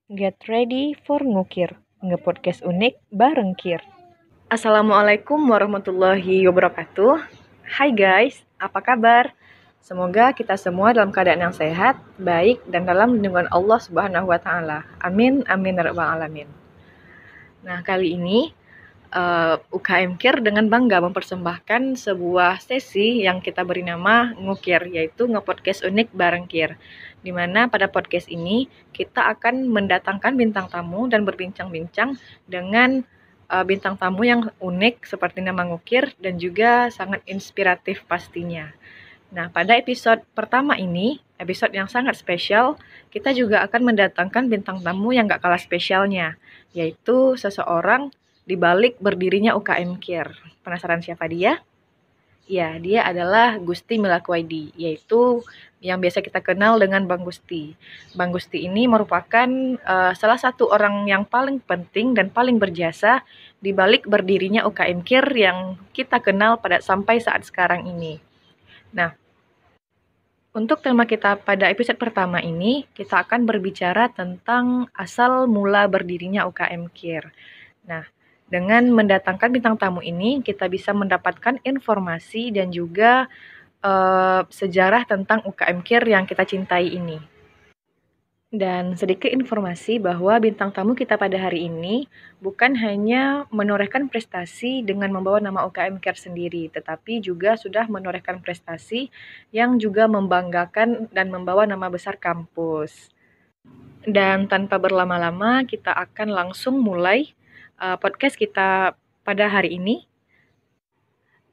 Get ready for ngukir, nge-podcast unik bareng Kir. Assalamualaikum warahmatullahi wabarakatuh. Hai guys, apa kabar? Semoga kita semua dalam keadaan yang sehat, baik, dan dalam lindungan Allah Subhanahu wa Ta'ala. Amin, amin, ya rabbal alamin. Nah, kali ini UKM Kir dengan bangga mempersembahkan sebuah sesi yang kita beri nama Ngukir, yaitu nge-podcast unik bareng Kir. Di mana pada podcast ini kita akan mendatangkan bintang tamu dan berbincang-bincang dengan bintang tamu yang unik seperti nama Ngukir dan juga sangat inspiratif pastinya. Nah, pada episode pertama ini, episode yang sangat spesial, kita juga akan mendatangkan bintang tamu yang gak kalah spesialnya, yaitu seseorang di balik berdirinya UKM Kir. Penasaran siapa dia? Ya, dia adalah Gusti Milakwaidi, yaitu yang biasa kita kenal dengan Bang Gusti. Bang Gusti ini merupakan salah satu orang yang paling penting dan paling berjasa di balik berdirinya UKM Kir yang kita kenal sampai saat sekarang ini. Nah, untuk tema kita pada episode pertama ini, kita akan berbicara tentang asal mula berdirinya UKM Kir. Nah, dengan mendatangkan bintang tamu ini, kita bisa mendapatkan informasi dan juga sejarah tentang UKM Kir yang kita cintai ini. Dan sedikit informasi bahwa bintang tamu kita pada hari ini bukan hanya menorehkan prestasi dengan membawa nama UKM Kir sendiri, tetapi juga sudah menorehkan prestasi yang juga membanggakan dan membawa nama besar kampus. Dan tanpa berlama-lama, kita akan langsung mulai podcast kita pada hari ini.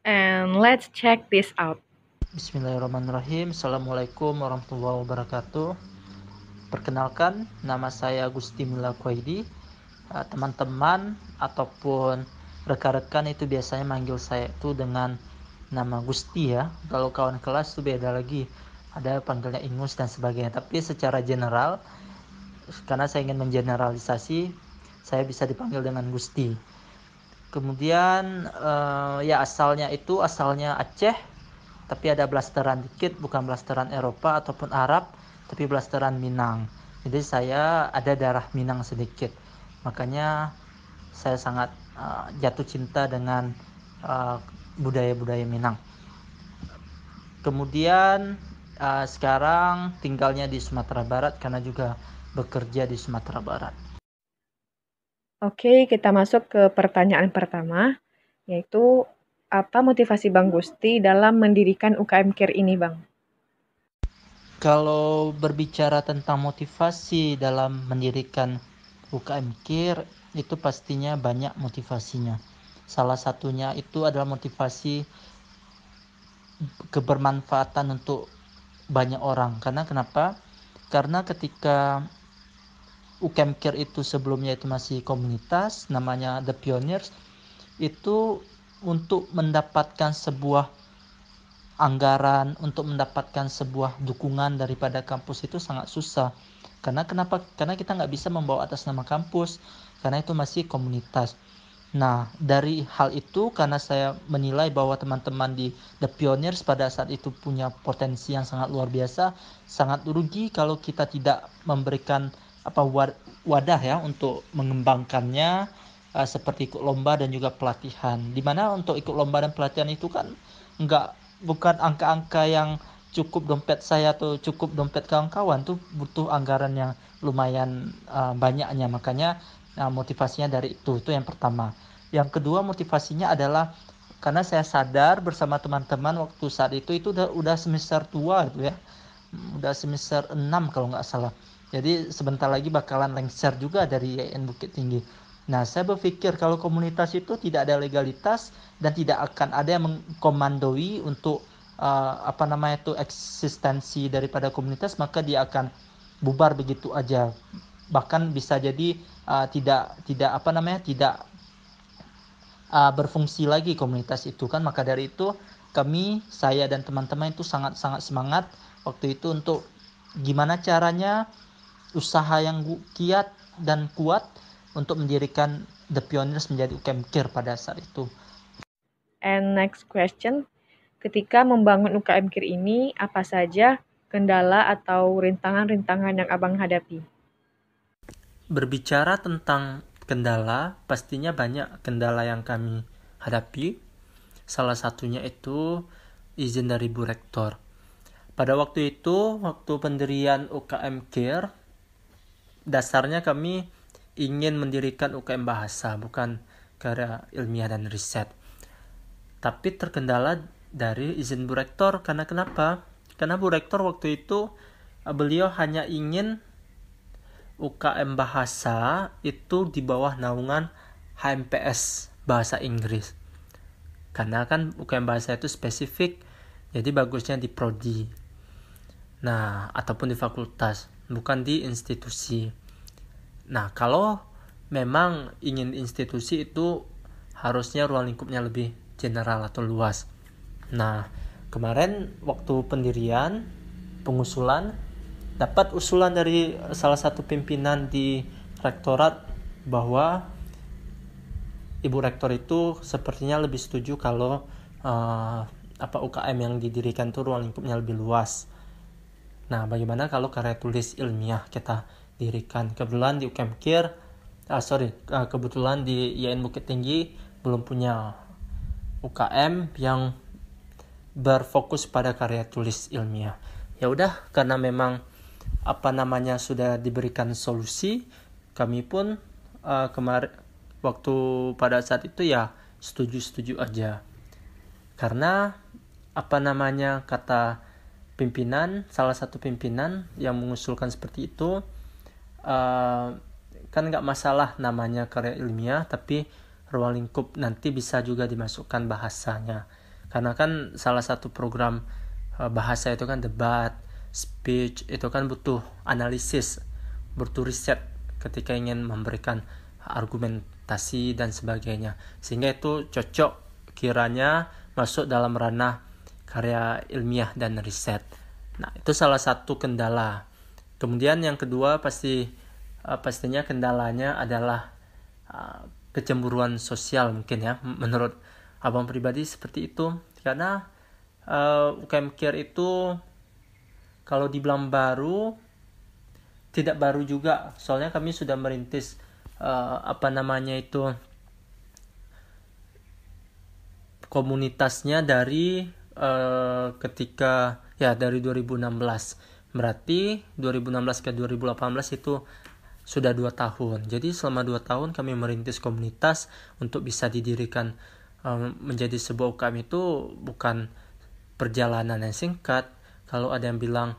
And let's check this out. Bismillahirrahmanirrahim. Assalamualaikum warahmatullahi wabarakatuh. Perkenalkan, nama saya Gusti Milakwaidi. Teman-teman ataupun rekan-rekan itu biasanya manggil saya itu dengan nama Gusti ya. Kalau kawan kelas itu beda lagi, ada panggilnya Ingus dan sebagainya. Tapi secara general, karena saya ingin mengeneralisasi, saya bisa dipanggil dengan Gusti. Kemudian asalnya Aceh, tapi ada blasteran dikit, bukan blasteran Eropa ataupun Arab, tapi blasteran Minang. Jadi saya ada darah Minang sedikit. Makanya saya sangat jatuh cinta dengan budaya-budaya Minang. Kemudian sekarang tinggalnya di Sumatera Barat karena juga bekerja di Sumatera Barat. Oke, kita masuk ke pertanyaan pertama, yaitu apa motivasi Bang Gusti dalam mendirikan UKM Kir ini, Bang? Kalau berbicara tentang motivasi dalam mendirikan UKM Kir, itu pastinya banyak motivasinya. Salah satunya itu adalah motivasi kebermanfaatan untuk banyak orang. Karena kenapa? Karena ketika UKM Kir itu sebelumnya itu masih komunitas, namanya The Pioneers, itu untuk mendapatkan sebuah anggaran, untuk mendapatkan sebuah dukungan daripada kampus itu sangat susah. Karena kenapa? Karena kita nggak bisa membawa atas nama kampus, karena itu masih komunitas. Nah, dari hal itu karena saya menilai bahwa teman-teman di The Pioneers pada saat itu punya potensi yang sangat luar biasa, sangat rugi kalau kita tidak memberikan wadah ya untuk mengembangkannya, seperti ikut lomba dan juga pelatihan. Dimana untuk ikut lomba dan pelatihan itu kan bukan angka-angka yang cukup dompet saya atau cukup dompet kawan-kawan, tuh butuh anggaran yang lumayan banyaknya. Makanya motivasinya dari itu yang pertama. Yang kedua motivasinya adalah karena saya sadar bersama teman-teman waktu saat itu udah semester tua gitu ya, udah semester 6 kalau nggak salah. Jadi sebentar lagi bakalan lengser juga dari YN Bukit Tinggi. Nah, saya berpikir kalau komunitas itu tidak ada legalitas dan tidak akan ada yang mengkomandoi untuk eksistensi daripada komunitas, maka dia akan bubar begitu aja. Bahkan bisa jadi tidak berfungsi lagi komunitas itu kan. Maka dari itu saya dan teman-teman itu sangat-sangat semangat waktu itu untuk gimana caranya usaha yang kiat dan kuat untuk mendirikan The Pioneers menjadi UKM Kir pada saat itu. And next question, ketika membangun UKM Kir ini, apa saja kendala atau rintangan-rintangan yang Abang hadapi? berbicara tentang kendala, pastinya banyak kendala yang kami hadapi. Salah satunya itu izin dari Bu Rektor. Pada waktu itu, waktu pendirian UKM Care, dasarnya kami ingin mendirikan UKM Bahasa, bukan karya ilmiah dan riset. Tapi terkendala dari izin Bu Rektor. Karena kenapa? Karena Bu Rektor waktu itu, beliau hanya ingin UKM Bahasa itu di bawah naungan HMPS Bahasa Inggris. Karena kan UKM Bahasa itu spesifik, jadi bagusnya di prodi. Nah, ataupun di fakultas, bukan di institusi. Nah, kalau memang ingin institusi itu harusnya ruang lingkupnya lebih general atau luas. Nah, kemarin waktu pendirian, pengusulan, dapat usulan dari salah satu pimpinan di rektorat bahwa Ibu Rektor itu sepertinya lebih setuju kalau UKM yang didirikan itu ruang lingkupnya lebih luas. Nah, bagaimana kalau karya tulis ilmiah kita dirikan? Kebetulan di UKM Care, kebetulan di IAIN Bukit Tinggi belum punya UKM yang berfokus pada karya tulis ilmiah. Ya udah, karena memang sudah diberikan solusi, kami pun kemarin waktu pada saat itu ya setuju aja. Karena kata pimpinan, salah satu pimpinan yang mengusulkan seperti itu, kan nggak masalah namanya karya ilmiah, tapi ruang lingkup nanti bisa juga dimasukkan bahasanya. Karena kan salah satu program bahasa itu kan debat, speech, itu kan butuh analisis, butuh riset ketika ingin memberikan argumentasi dan sebagainya. Sehingga itu cocok kiranya masuk dalam ranah karya ilmiah dan riset. Nah, itu salah satu kendala. Kemudian yang kedua pastinya kendalanya adalah kecemburuan sosial mungkin ya. Menurut abang pribadi seperti itu. Karena UKM Care itu kalau dibilang baru, tidak baru juga. Soalnya kami sudah merintis komunitasnya dari dari 2016. Berarti 2016 ke 2018 itu sudah 2 tahun. Jadi selama 2 tahun kami merintis komunitas untuk bisa didirikan menjadi sebuah UKM itu bukan perjalanan yang singkat. Kalau ada yang bilang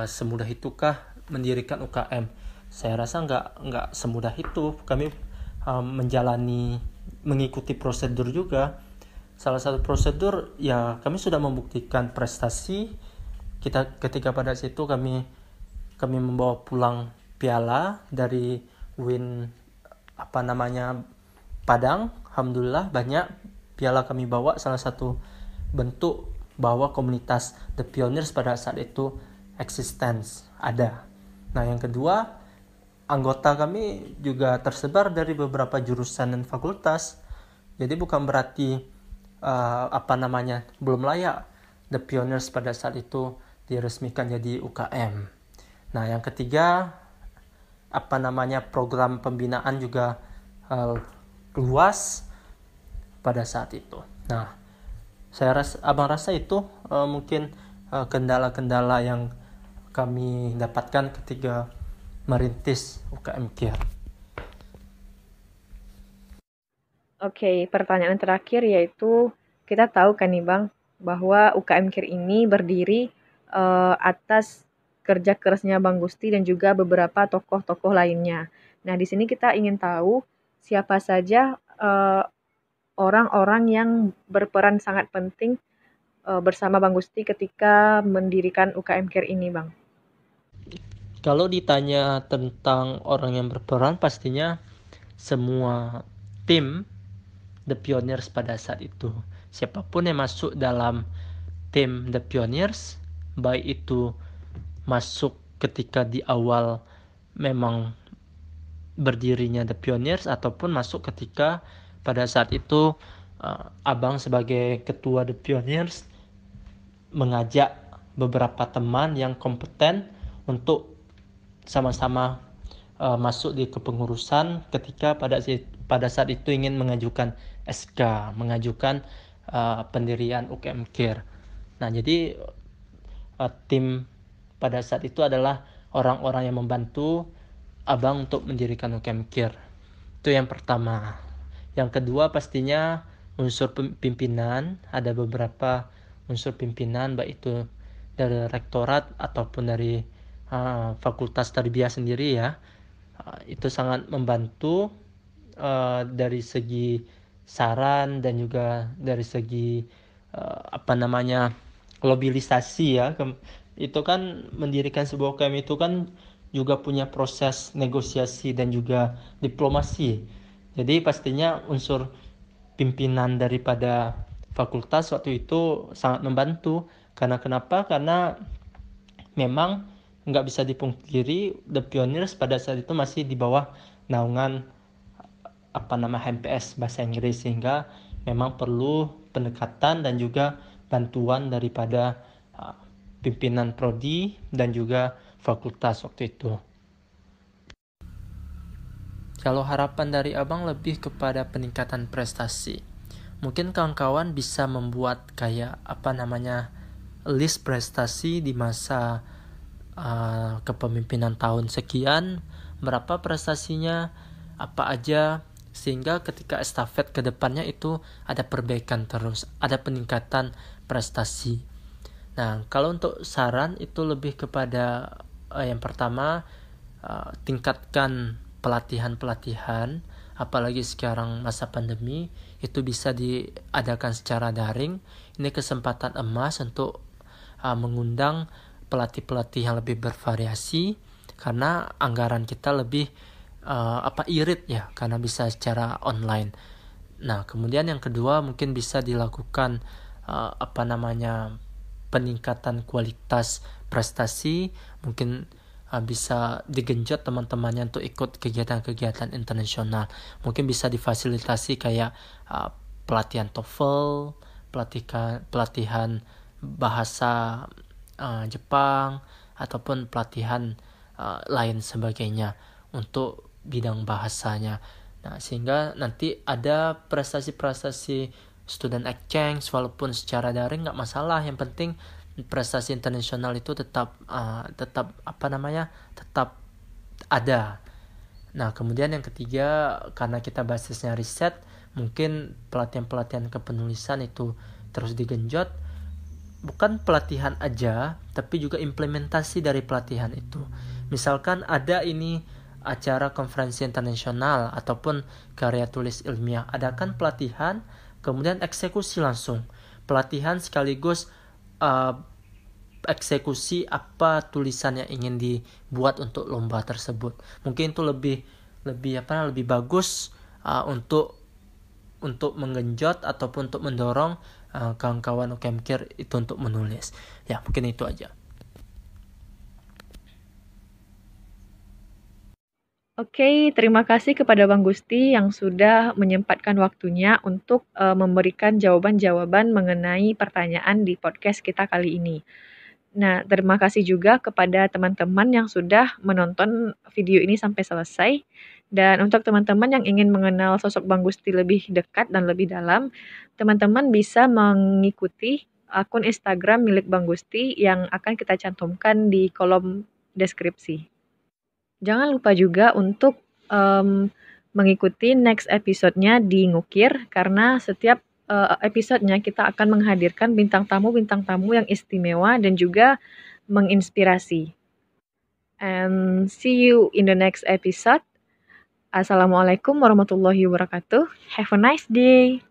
semudah itukah mendirikan UKM, saya rasa nggak semudah itu. Kami mengikuti prosedur juga. Salah satu prosedur ya kami sudah membuktikan prestasi kita ketika pada situ kami membawa pulang piala dari Win Padang. Alhamdulillah banyak piala kami bawa. Salah satu bentuk bahwa komunitas The Pioneers pada saat itu existence ada. Nah, yang kedua, anggota kami juga tersebar dari beberapa jurusan dan fakultas. Jadi bukan berarti belum layak The Pioneers pada saat itu diresmikan jadi UKM. Nah, yang ketiga, program pembinaan juga luas pada saat itu. Nah, abang rasa itu mungkin kendala-kendala yang kami dapatkan ketika merintis UKM Care. Oke, pertanyaan terakhir yaitu kita tahu kan nih Bang bahwa UKM Care ini berdiri atas kerja kerasnya Bang Gusti dan juga beberapa tokoh-tokoh lainnya. Nah, di sini kita ingin tahu siapa saja orang-orang yang berperan sangat penting bersama Bang Gusti ketika mendirikan UKM Care ini, Bang. Kalau ditanya tentang orang yang berperan, pastinya semua tim The Pioneers pada saat itu. Siapapun yang masuk dalam tim The Pioneers, baik itu masuk ketika di awal memang berdirinya The Pioneers ataupun masuk ketika pada saat itu abang sebagai ketua The Pioneers mengajak beberapa teman yang kompeten untuk sama-sama masuk di kepengurusan ketika pada saat itu ingin mengajukan SK, mengajukan pendirian UKM KIR. Nah, jadi tim pada saat itu adalah orang-orang yang membantu abang untuk mendirikan UKM KIR. Itu yang pertama. Yang kedua pastinya unsur pimpinan, ada beberapa unsur pimpinan baik itu dari rektorat ataupun dari fakultas tarbiyah sendiri ya. Itu sangat membantu dari segi saran dan juga dari segi mobilisasi ya. Itu kan mendirikan sebuah UKM itu kan juga punya proses negosiasi dan juga diplomasi. Jadi pastinya unsur pimpinan daripada fakultas waktu itu sangat membantu. Karena kenapa? Karena memang nggak bisa dipungkiri The Pioneers pada saat itu masih di bawah naungan HMPS bahasa Inggris, sehingga memang perlu pendekatan dan juga bantuan daripada pimpinan prodi dan juga fakultas waktu itu. Kalau harapan dari abang lebih kepada peningkatan prestasi, mungkin kawan-kawan bisa membuat kayak list prestasi di masa kepemimpinan tahun sekian, berapa prestasinya, apa aja, sehingga ketika estafet ke depannya itu ada perbaikan terus, ada peningkatan prestasi. Nah, kalau untuk saran itu lebih kepada yang pertama, tingkatkan pelatihan-pelatihan, apalagi sekarang masa pandemi, itu bisa diadakan secara daring. Ini kesempatan emas untuk mengundang pelatih-pelatih yang lebih bervariasi, karena anggaran kita lebih irit ya, karena bisa secara online. Nah, kemudian yang kedua mungkin bisa dilakukan peningkatan kualitas prestasi, mungkin bisa digenjot teman-temannya untuk ikut kegiatan-kegiatan internasional. Mungkin bisa difasilitasi kayak pelatihan TOEFL, pelatihan bahasa Jepang, ataupun pelatihan lain sebagainya untuk bidang bahasanya. Nah, sehingga nanti ada prestasi-prestasi student exchange walaupun secara daring nggak masalah, yang penting prestasi internasional itu tetap ada. Nah, kemudian yang ketiga, karena kita basisnya riset, mungkin pelatihan-pelatihan kepenulisan itu terus digenjot. Bukan pelatihan aja, tapi juga implementasi dari pelatihan itu. Misalkan ada ini acara konferensi internasional ataupun karya tulis ilmiah, adakan pelatihan, kemudian eksekusi langsung. Pelatihan sekaligus eksekusi apa tulisan yang ingin dibuat untuk lomba tersebut. Mungkin itu lebih bagus untuk menggenjot ataupun untuk mendorong kawan-kawan UKM KIR itu untuk menulis. Ya, mungkin itu aja. Oke, terima kasih kepada Bang Gusti yang sudah menyempatkan waktunya untuk memberikan jawaban-jawaban mengenai pertanyaan di podcast kita kali ini. Nah, terima kasih juga kepada teman-teman yang sudah menonton video ini sampai selesai. Dan untuk teman-teman yang ingin mengenal sosok Bang Gusti lebih dekat dan lebih dalam, teman-teman bisa mengikuti akun Instagram milik Bang Gusti yang akan kita cantumkan di kolom deskripsi. Jangan lupa juga untuk mengikuti next episode-nya di Ngukir, karena setiap episode-nya kita akan menghadirkan bintang tamu yang istimewa dan juga menginspirasi. And see you in the next episode. Assalamualaikum warahmatullahi wabarakatuh. Have a nice day.